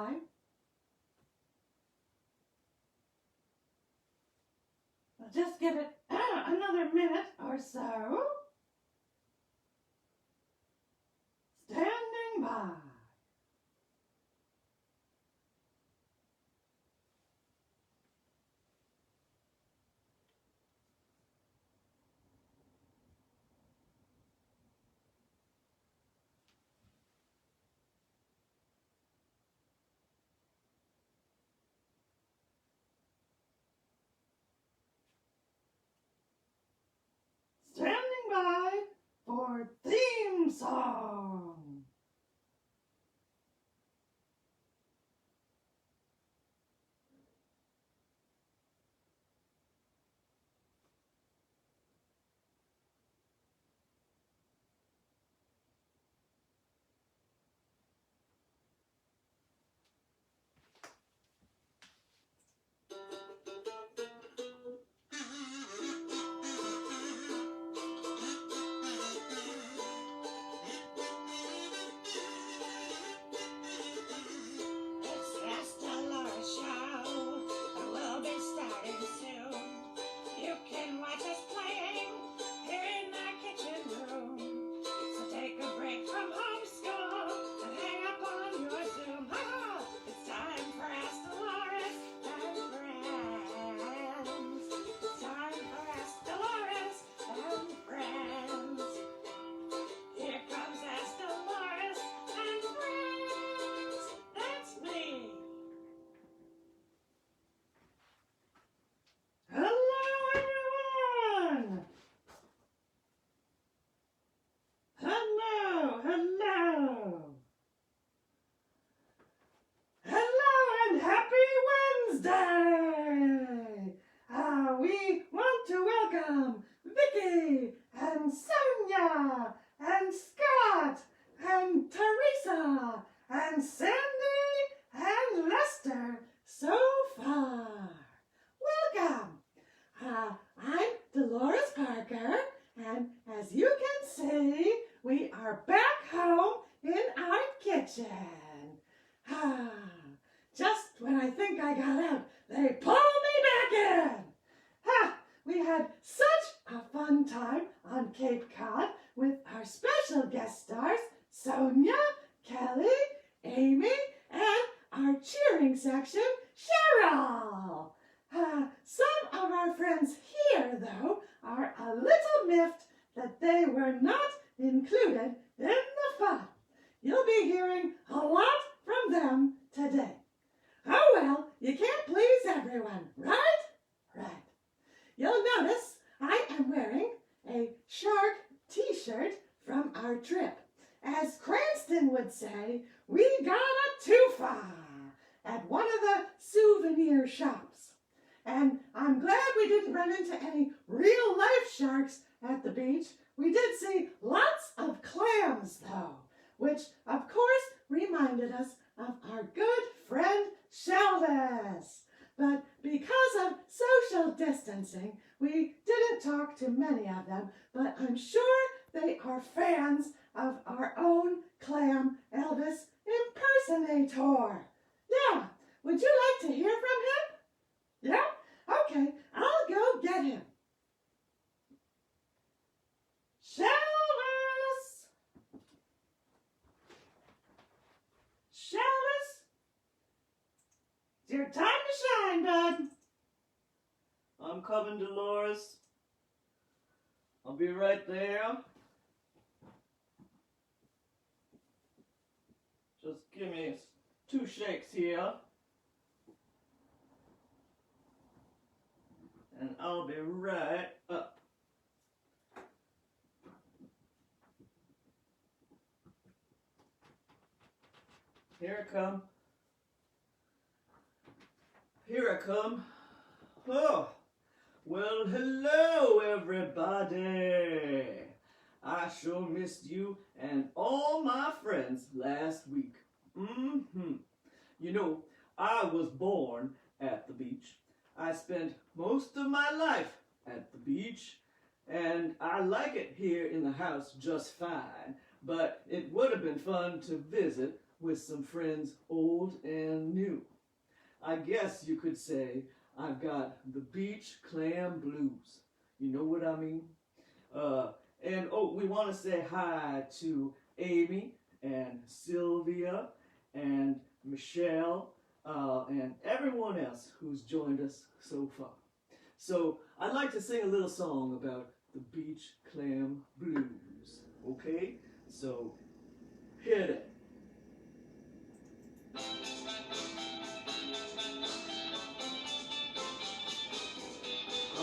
by. We'll just give it another minute or so. Standing by. Standing by for theme song. We want to welcome Vicky and Sonia and Scott and Teresa and Sandy and Lester so far. Welcome. I'm Dolores Parker, and as you can see, we are back home in our kitchen. Just when I think I got out, they pulled me back in. We had such a fun time on Cape Cod with our special guest stars, Sonia, Kelly, Amy, and our cheering section, Cheryl. Some of our friends here, though, are a little miffed that they were not included in the fun. You'll be hearing a lot from them today. Oh well, you can't please everyone, right? Right. You'll notice I am wearing a shark t-shirt from our trip. As Cranston would say, we got it too far at one of the souvenir shops. And I'm glad we didn't run into any real-life sharks at the beach. We did see lots of clams, though, which, of course, reminded us of our good friend Sheldis. But because of social distancing, we didn't talk to many of them, but I'm sure they are fans of our own clam Elvis impersonator. Yeah, would you like to hear from him? Yeah? Okay, I'll go get him. Sheldis! Sheldis? It's your time to shine, bud. I'm coming, Dolores. I'll be right there. Just give me 2 shakes here. And I'll be right up. Here I come. Here I come. Oh, well, hello, everybody. I sure missed you and all my friends last week. You know, I was born at the beach. I spent most of my life at the beach, and I like it here in the house just fine, but it would have been fun to visit with some friends old and new. I guess you could say I've got the beach clam blues. You know what I mean? And oh, we want to say hi to Amy and Sylvia and Michelle and everyone else who's joined us so far. So I'd like to sing a little song about the beach clam blues. Okay? So hit it.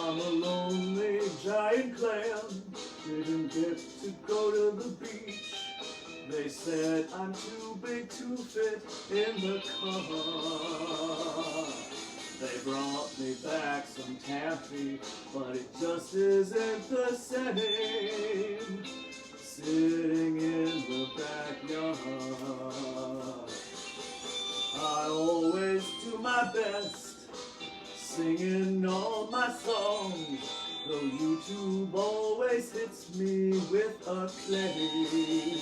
I'm a lonely giant clam, didn't get to go to the beach. They said I'm too big to fit in the car. They brought me back some taffy, but it just isn't the same sitting in the backyard. I always do my best singing all my songs, though YouTube always hits me with a claim.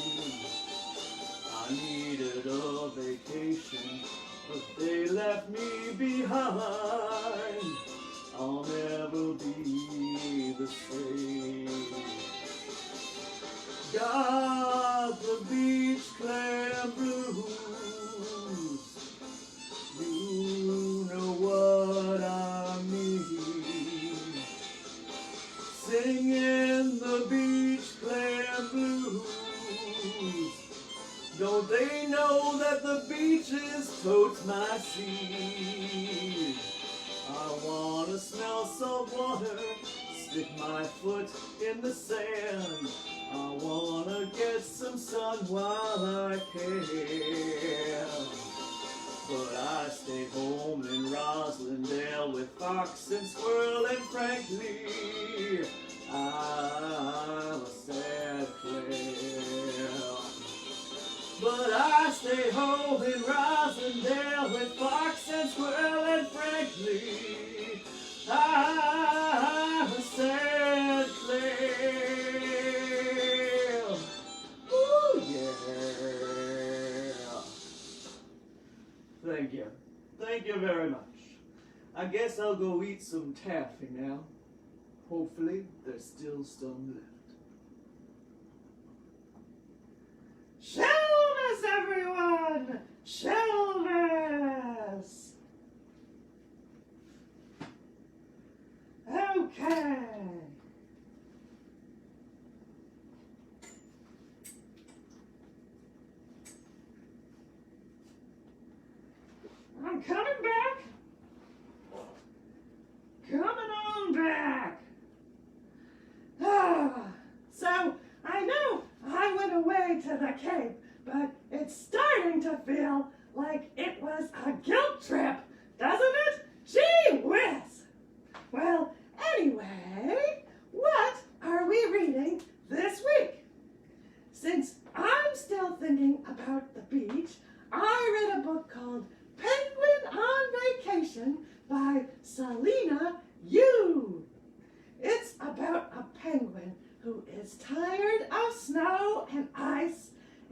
I needed a vacation, but they left me behind. I'll never be the same. Got the beach clam blues. You know what I mean. Singing the beach clam blues. Don't they know that the beach is totes my seed? I wanna smell salt water, stick my foot in the sand. I wanna get some sun while I can. But I stay home in Roslindale with fox and squirrel, and frankly, I'm a sad clam. But I stay home in Roslindale with fox and squirrel, and frankly, I'm a sad clam. Ooh, yeah. Thank you. Thank you very much. I guess I'll go eat some taffy now. Hopefully, there's still some left. Shelvis, everyone! Shelvis! Okay. I'm coming back. Coming on back. So, I know I went away to the Cape, but it's starting to feel like it was a guilt trip, doesn't it? Gee whiz! Well, anyway, what are we reading this week? Since I'm still thinking about the beach, I read a book called Penguin on Vacation by Selena Yu. It's about a penguin who is tired of snow and ice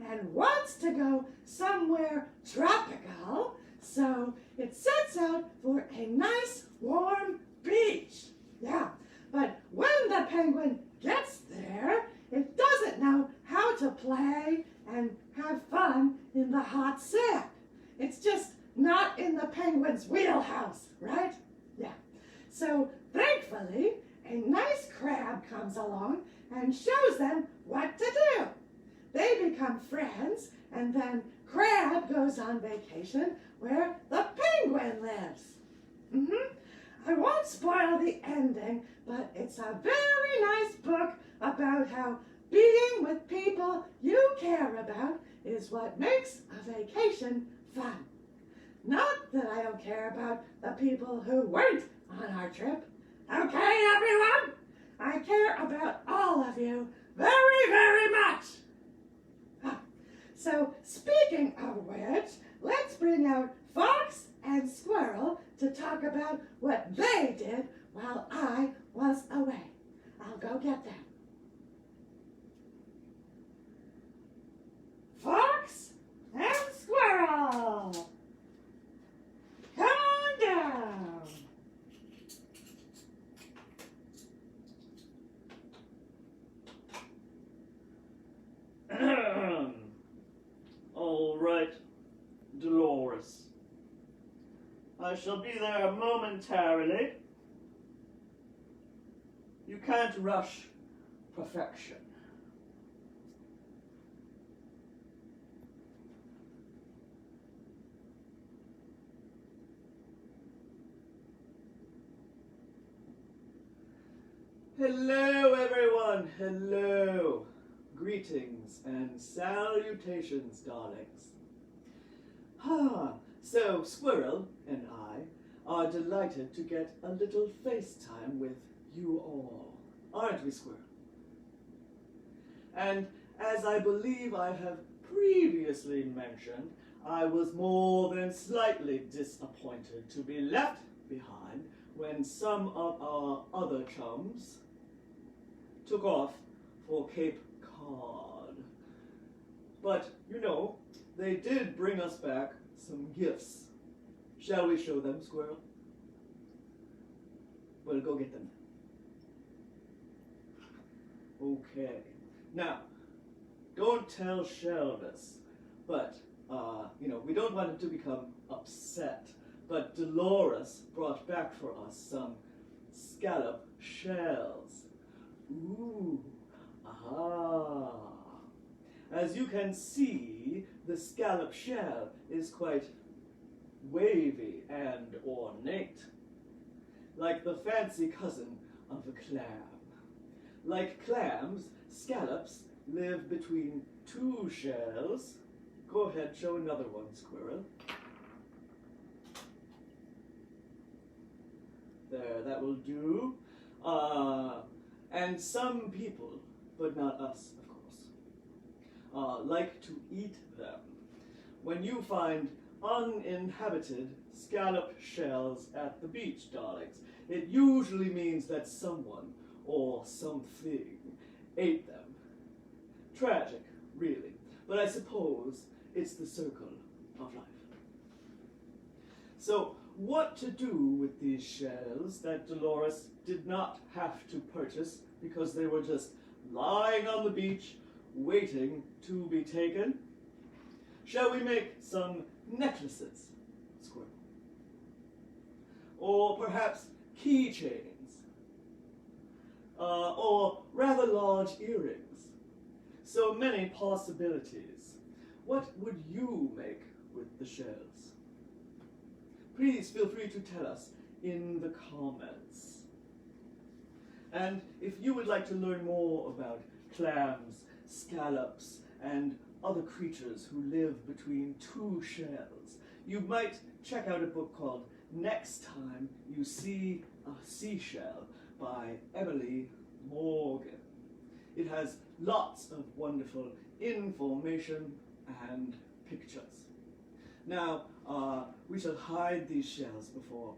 and wants to go somewhere tropical, so it sets out for a nice warm beach. Yeah, but when the penguin gets there, it doesn't know how to play and have fun in the hot sand. It's just not in the penguin's wheelhouse, right? Yeah. So thankfully, a nice crab comes along and shows them what to do. They become friends, and then Crab goes on vacation where the penguin lives. I won't spoil the ending, but it's a very nice book about how being with people you care about is what makes a vacation fun. Not that I don't care about the people who weren't on our trip. Okay, everyone? I care about all of you very, very much. So, speaking of which, let's bring out Fox and Squirrel to talk about what they did while I was away. I'll go get them. Fox and Squirrel. I shall be there momentarily. You can't rush perfection. Hello, everyone. Hello. Greetings and salutations, darlings. So Squirrel and I are delighted to get a little FaceTime with you all. Aren't we, Squirrel? And as I believe I have previously mentioned, I was more than slightly disappointed to be left behind when some of our other chums took off for Cape Cod. But, you know, they did bring us back some gifts. Shall we show them, Squirrel? Well, go get them. Okay. Now, don't tell Shelvis, but, you know, we don't want him to become upset. But Dolores brought back for us some scallop shells. Ooh, aha. As you can see, the scallop shell is quite wavy and ornate, like the fancy cousin of a clam. Like clams, scallops live between two shells. Go ahead, show another one, Squirrel. There, that will do. And some people, but not us, of course, like to eat them. When you find uninhabited scallop shells at the beach, darlings, it usually means that someone or something ate them. Tragic, really, but I suppose it's the circle of life. So, what to do with these shells that Dolores did not have to purchase because they were just lying on the beach waiting to be taken? Shall we make some necklaces, Squirrel? Or perhaps keychains? Or rather large earrings? So many possibilities. What would you make with the shells? Please feel free to tell us in the comments. And if you would like to learn more about clams, scallops, and other creatures who live between two shells, you might check out a book called Next Time You See a Seashell by Emily Morgan. It has lots of wonderful information and pictures. Now, we shall hide these shells before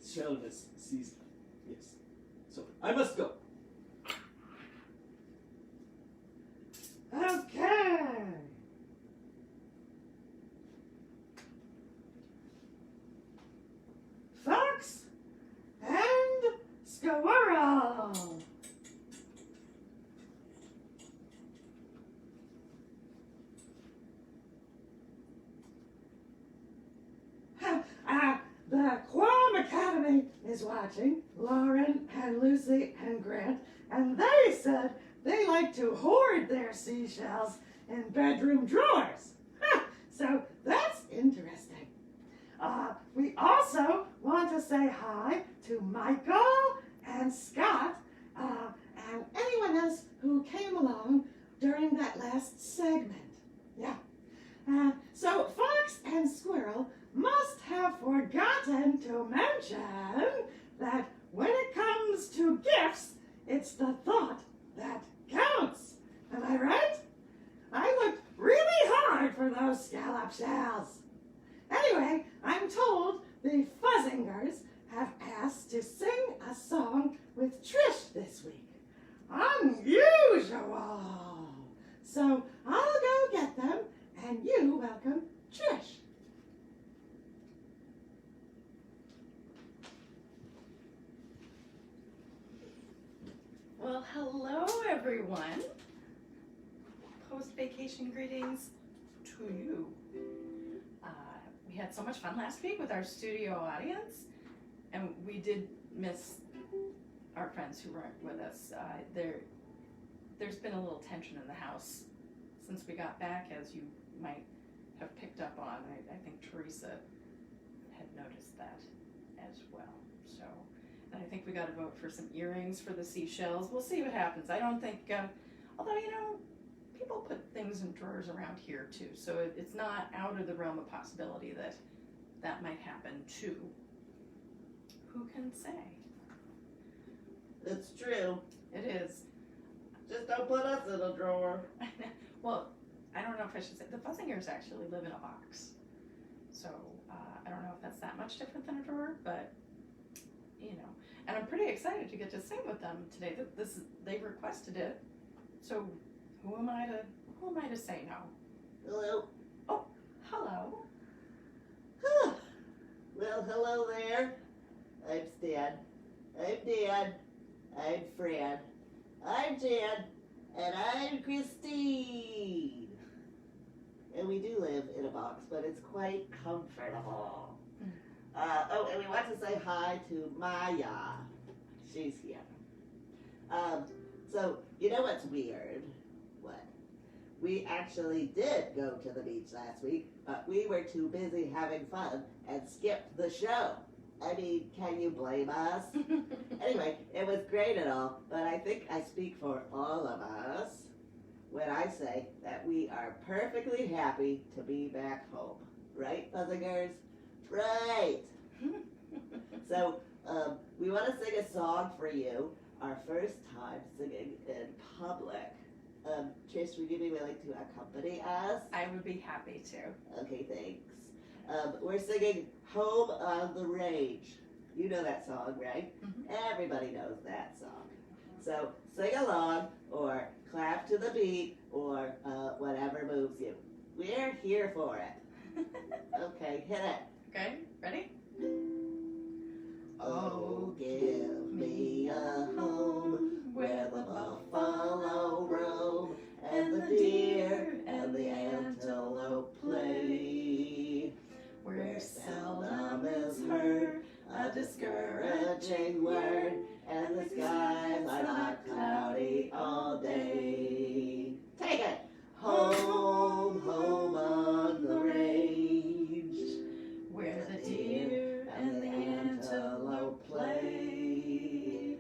Shelvis sees them. Yes. So, I must go. Okay. Fox and Squirrel. The Quam Academy is watching, Lauren and Lucy and Grant, and they said they like to hoard their seashells in bedroom drawers. So that's interesting. We also want to say hi to Michael and Scott and anyone else who came along during that last segment. Yeah. So Fox and Squirrel must have forgotten to mention that when it comes to gifts, it's the thought that counts. Am I right? I looked really hard for those scallop shells. Anyway, I'm told the Fuzzingers have asked to sing a song with Trish this week. Unusual. So I'll go get them and you welcome Trish. Well, hello everyone. Post-vacation greetings to you. we had so much fun last week with our studio audience, and we did miss our friends who weren't with us. There's been a little tension in the house since we got back, as you might have picked up on. I think Teresa had noticed that as well. So, and I think we got to vote for some earrings for the seashells. We'll see what happens. I don't think, although, people put things in drawers around here too, so it's not out of the realm of possibility that might happen too. Who can say? It's true. It is. Just don't put us in a drawer. Well, I don't know if I should say, the Fuzzingers actually live in a box. So, I don't know if that's that much different than a drawer, but, And I'm pretty excited to get to sing with them today. They've requested it. So, who am I to say no? Hello. Oh, hello. Well, hello there. I'm Stan. I'm Dan. I'm Fran. I'm Jan. And I'm Christine. And we do live in a box, but it's quite comfortable. And we want to say hi to Maya. She's here. So, you know what's weird? What? We actually did go to the beach last week, but we were too busy having fun and skipped the show. I mean, can you blame us? Anyway, it was great and all, but I think I speak for all of us when I say that we are perfectly happy to be back home. Right, Fuzzingers? Right! So, we want to sing a song for you, our first time singing in public. Trish, would you be willing to accompany us? I would be happy to. Okay, thanks. We're singing Home on the Range. You know that song, right? Mm-hmm. Everybody knows that song. So sing along, or clap to the beat, or whatever moves you. We're here for it. Okay, hit it. Okay, ready? Oh, give me a home where the buffalo roam, and the deer and the antelope play, where seldom is heard a discouraging word, and the skies are not cloudy all day. Take it! Home, home on the range, Where the deer and the antelope play,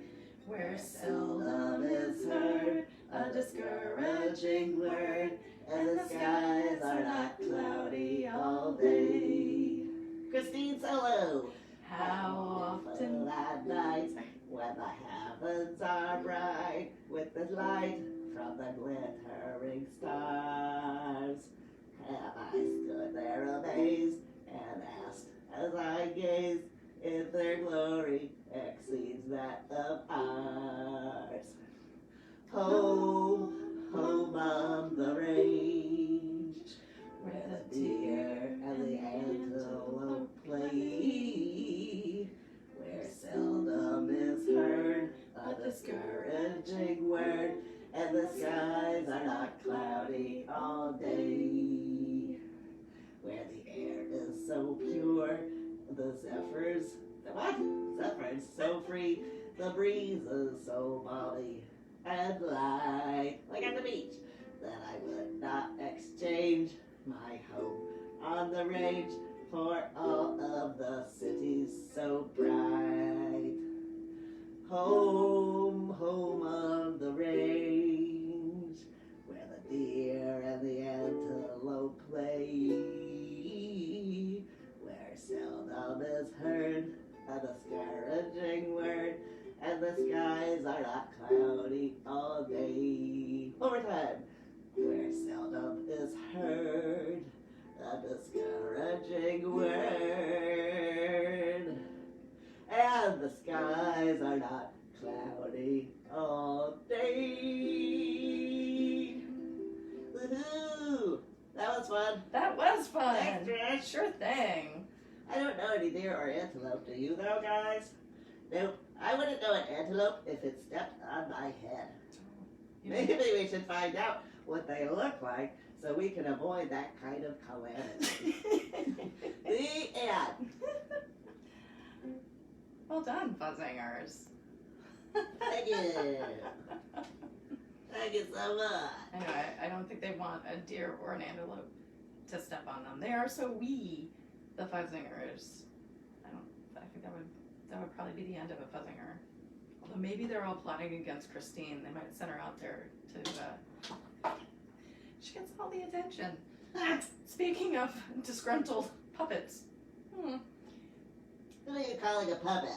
where seldom is heard a discouraging word, and the skies are not cloudy all day. Christine solo. How often at night, when the heavens are bright with the light from the glittering stars, have I stood there amazed and asked as I gazed if their glory exceeds that of ours. Home, home on the range, where the deer and the antelope play, where seldom is heard a discouraging word, and the skies are not cloudy all day, where the air is so pure, the zephyrs so free, the breeze is so balmy and light, like at the beach, that I would not exchange my home on the range for all of the cities so bright. Home, home on the range, where the deer and the antelope play, where seldom is heard a discouraging word, and the skies are not cloudy all day. One more time. Where seldom is heard a discouraging word, and the skies are not cloudy all day. Woohoo! That was fun. That was fun. Thanks, Trish. Sure thing. I don't know any deer or antelope. Do you though, guys? Nope. I wouldn't know an antelope if it stepped on my head. Maybe we should find out what they look like so we can avoid that kind of calamity. The end. Well done, Fuzzingers. Thank you. Thank you so much. Anyway, I don't think they want a deer or an antelope to step on them. They are so wee, the Fuzzingers. I think that would probably be the end of a Fuzzinger. Although maybe they're all plotting against Christine. They might send her out there to, she gets all the attention. Speaking of disgruntled puppets. Who are you calling a puppet?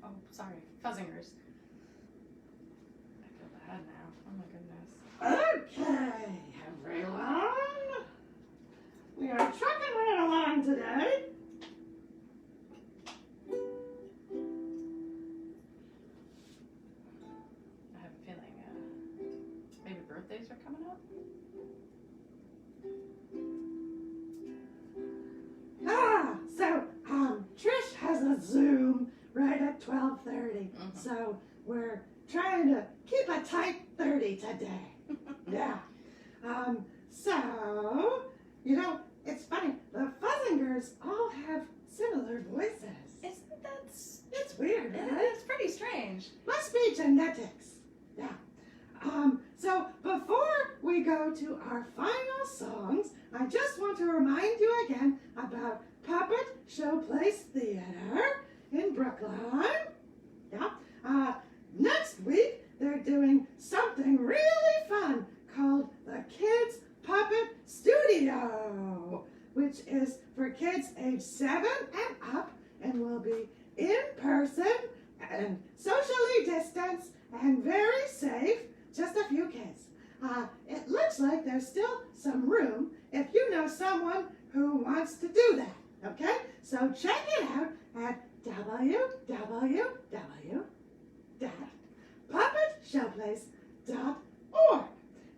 Oh, sorry. Fuzzingers. I feel bad now. Oh my goodness. Okay, everyone. We are trucking right along today. I have a feeling maybe birthdays are coming up. So Trish has a Zoom right at 12:30. So we're trying to keep a tight 30 today. Yeah. So, it's funny. The Fuzzingers all have similar voices. Isn't that... It's weird, right? It's pretty strange. Must be genetics. Yeah. So before we go to our final songs, I just want to remind you again about Puppet Showplace Theater in Brookline. Yeah. Next week, they're doing something really fun called the Kids Puppet Studio, which is for kids age 7 and up and will be in person and socially distanced and very safe. Just a few kids. It looks like there's still some room if you know someone who wants to do that. Okay? So check it out at www.puppetshowplace.org.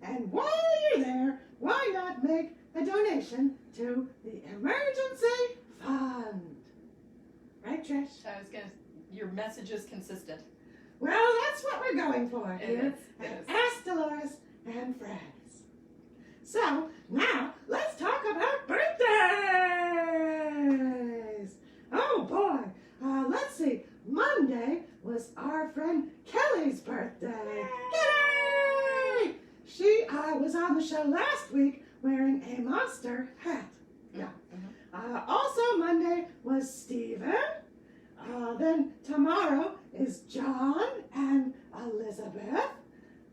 And while you're there, why not make a donation to the emergency fund? Right, Trish? Your message is consistent. Well, that's what we're going for It here is. at Ask Dolores and Friends. So, now, let's talk about birthdays! Oh, boy. Let's see. Monday was our friend Kelly's birthday. Kelly! She was on the show last week wearing a monster hat. Yeah. Also, Monday was Stephen. Then tomorrow is John and Elizabeth.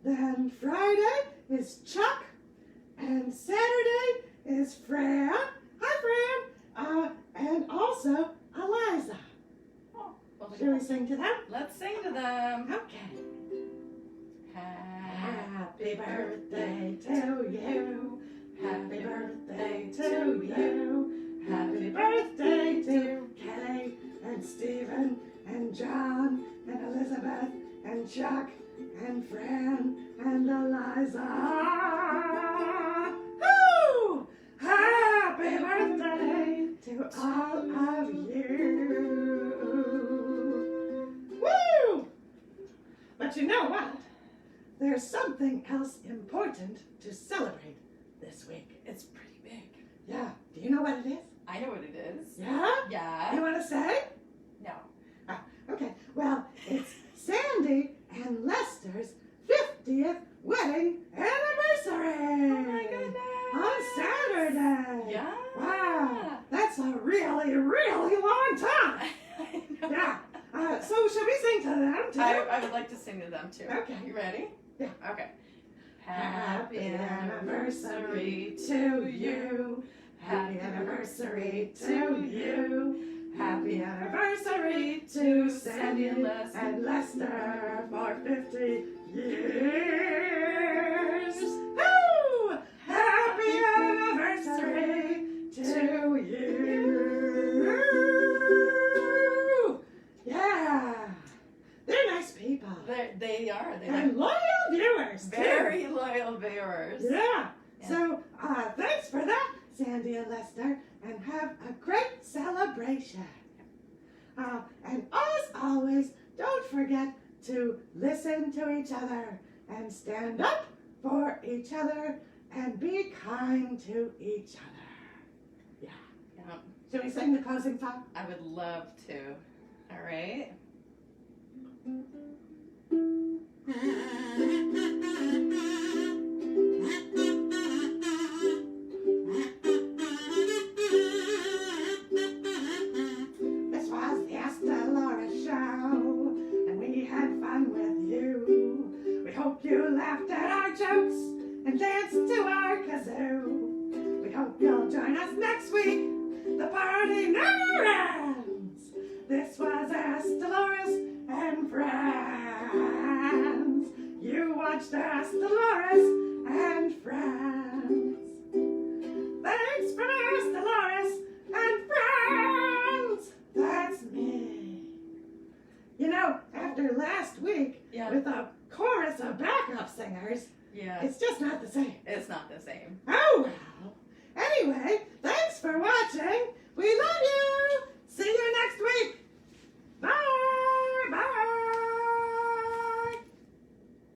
Then Friday is Chuck. And Saturday is Fran. Hi, Fran. And also Eliza. Oh, well, Should we sing to them? let's sing to them. Okay. Happy birthday to you. Happy birthday to you. Happy birthday to Kelly and Stephen and John and Elizabeth and Chuck and Fran and Eliza. Woo! Happy birthday to all of you. Woo! But you know what? There's something else important to celebrate this week. It's pretty big. Yeah. Do you know what it is? I know what it is. Yeah? Yeah. You want to say? No. Okay. Well, it's Sandy and Lester's 50th wedding anniversary. Oh my goodness. On Saturday. Yeah. Wow. That's a really, really long time. I know. Yeah. So should we sing to them too? I would like to sing to them too. Okay. You ready? Yeah. Okay. Happy anniversary to you. Happy anniversary to you. Happy anniversary to Sandy and Lester for 50 years. Woo! Happy anniversary to you. Yeah. They're nice people. They are. And loyal viewers, too. Very loyal viewers. Yeah. Yeah. So, thanks for that, Sandy and Lester, and have a great celebration. And as always, don't forget to listen to each other and stand up for each other and be kind to each other. Yeah. Should we sing the closing song? I would love to. All right. This was the Ask Dolores show, and we had fun with you. We hope you laughed at our jokes and danced to our kazoo. We hope you'll join us next week. The party never ends. This was Ask Dolores and Friends. You watched Ask Dolores and Friends. Thanks for Ask Dolores and Friends. That's me. You know, after last week, Yeah. with a chorus of backup singers, Yeah. it's just not the same. It's not the same. Oh well. Anyway,